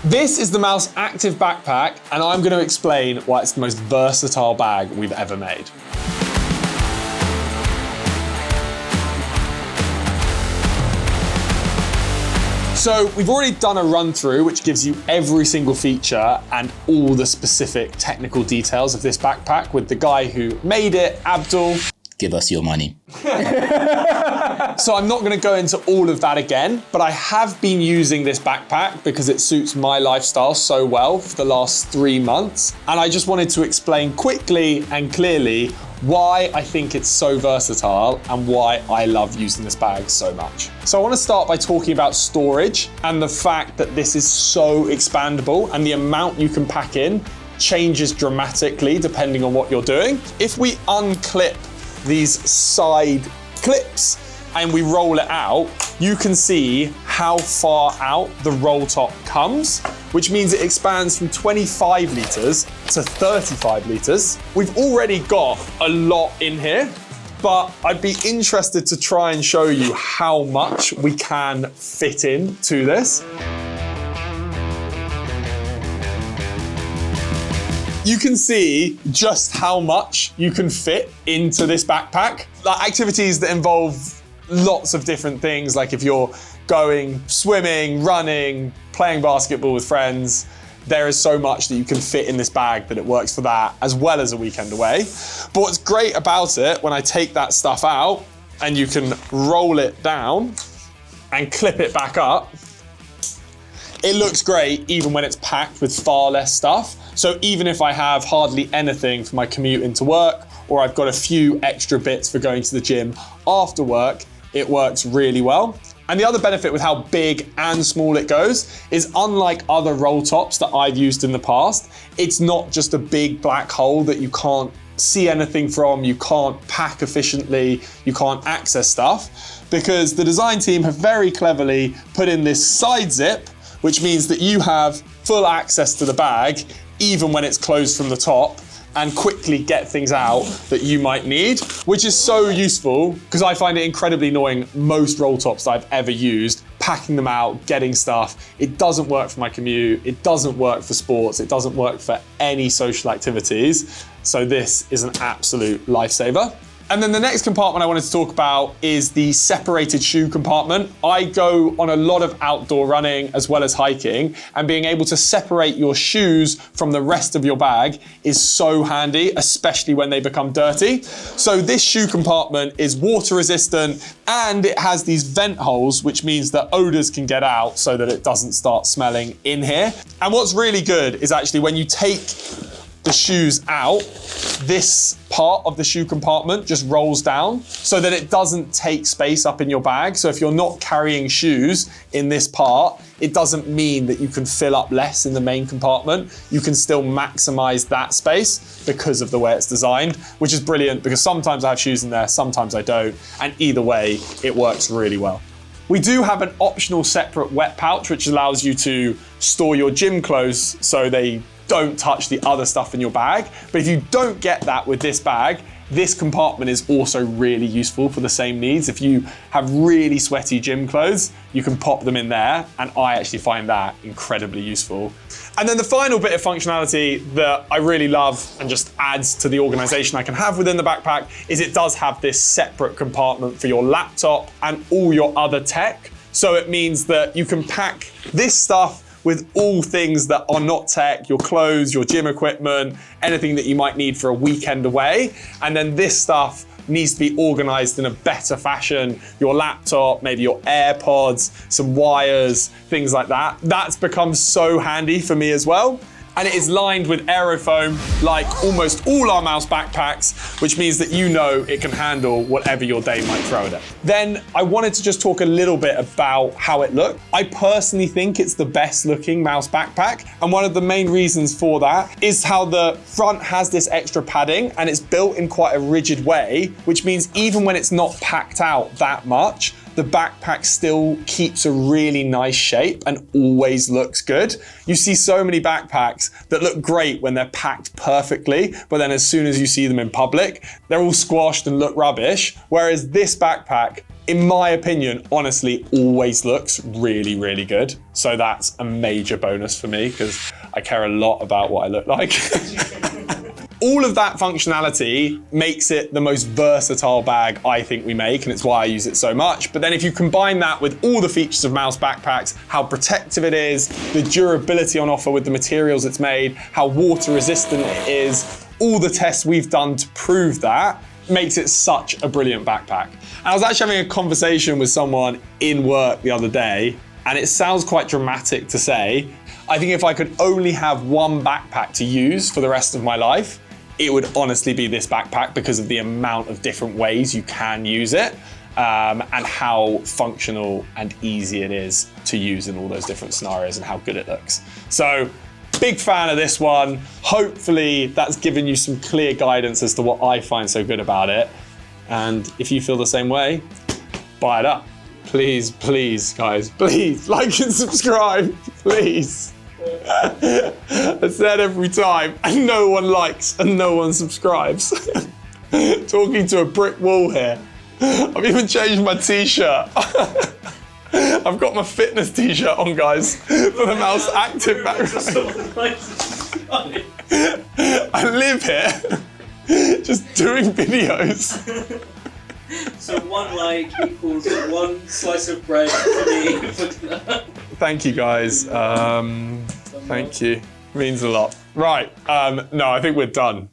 This is the Mous Active Backpack, and I'm going to explain why it's the most versatile bag we've ever made. So we've already done a run through which gives you every single feature and all the specific technical details of this backpack with the guy who made it, Abdul. Give us your money. So I'm not going to go into all of that again, but I have been using this backpack because it suits my lifestyle so well for the last 3 months. And I just wanted to explain quickly and clearly why I think it's so versatile and why I love using this bag so much. So I want to start by talking about storage and the fact that this is so expandable and the amount you can pack in changes dramatically depending on what you're doing. If we unclip these side clips and we roll it out, you can see how far out the roll top comes, which means it expands from 25 litres to 35 litres. We've already got a lot in here, but I'd be interested to try and show you how much we can fit into this. You can see just how much you can fit into this backpack. Like activities that involve lots of different things, like if you're going swimming, running, playing basketball with friends, there is so much that you can fit in this bag that it works for that as well as a weekend away. But what's great about it, when I take that stuff out and you can roll it down and clip it back up, it looks great even when it's packed with far less stuff. So even if I have hardly anything for my commute into work, or I've got a few extra bits for going to the gym after work, it works really well. And the other benefit with how big and small it goes is, unlike other roll tops that I've used in the past, it's not just a big black hole that you can't see anything from, you can't pack efficiently, you can't access stuff, because the design team have very cleverly put in this side zip, which means that you have full access to the bag even when it's closed from the top, and quickly get things out that you might need, which is so useful because I find it incredibly annoying most roll tops that I've ever used, packing them out, getting stuff. It doesn't work for my commute, it doesn't work for sports, it doesn't work for any social activities. So this is an absolute lifesaver. And then the next compartment I wanted to talk about is the separated shoe compartment. I go on a lot of outdoor running as well as hiking, and being able to separate your shoes from the rest of your bag is so handy, especially when they become dirty. So this shoe compartment is water resistant and it has these vent holes, which means that odors can get out so that it doesn't start smelling in here. And what's really good is actually when you take the shoes out, this part of the shoe compartment just rolls down so that it doesn't take space up in your bag. So if you're not carrying shoes in this part, it doesn't mean that you can fill up less in the main compartment. You can still maximize that space because of the way it's designed, which is brilliant because sometimes I have shoes in there, sometimes I don't. And either way, it works really well. We do have an optional separate wet pouch, which allows you to store your gym clothes so they don't touch the other stuff in your bag. But if you don't get that with this bag, this compartment is also really useful for the same needs. If you have really sweaty gym clothes, you can pop them in there, and I actually find that incredibly useful. And then the final bit of functionality that I really love and just adds to the organization I can have within the backpack is it does have this separate compartment for your laptop and all your other tech. So it means that you can pack this stuff with all things that are not tech, your clothes, your gym equipment, anything that you might need for a weekend away. And then this stuff needs to be organized in a better fashion. Your laptop, maybe your AirPods, some wires, things like that. That's become so handy for me as well. And it is lined with aerofoam like almost all our Mous backpacks, which means that you know it can handle whatever your day might throw at it. Then I wanted to just talk a little bit about how it looked. I personally think it's the best looking Mous backpack. And one of the main reasons for that is how the front has this extra padding and it's built in quite a rigid way, which means even when it's not packed out that much, the backpack still keeps a really nice shape and always looks good. You see so many backpacks that look great when they're packed perfectly, but then as soon as you see them in public, they're all squashed and look rubbish. Whereas this backpack in my opinion, honestly, always looks really, really good. So that's a major bonus for me because I care a lot about what I look like. All of that functionality makes it the most versatile bag I think we make, and it's why I use it so much. But then if you combine that with all the features of Mous backpacks, how protective it is, the durability on offer with the materials it's made, how water resistant it is, all the tests we've done to prove that, makes it such a brilliant backpack. And I was actually having a conversation with someone in work the other day, and it sounds quite dramatic to say, I think if I could only have one backpack to use for the rest of my life, it would honestly be this backpack because of the amount of different ways you can use it and how functional and easy it is to use in all those different scenarios and how good it looks. So, big fan of this one. Hopefully that's given you some clear guidance as to what I find so good about it. And if you feel the same way, buy it up. Please, please, guys, please like and subscribe, please. I said every time, and no one likes and no one subscribes. Talking to a brick wall here. I've even changed my t-shirt. I've got my fitness t-shirt on, guys, for the Mous Active Backpack. I live here, just doing videos. So 1 like equals 1 slice of bread for me. Thank you, guys. Thank you. Means a lot. Right. No, I think we're done.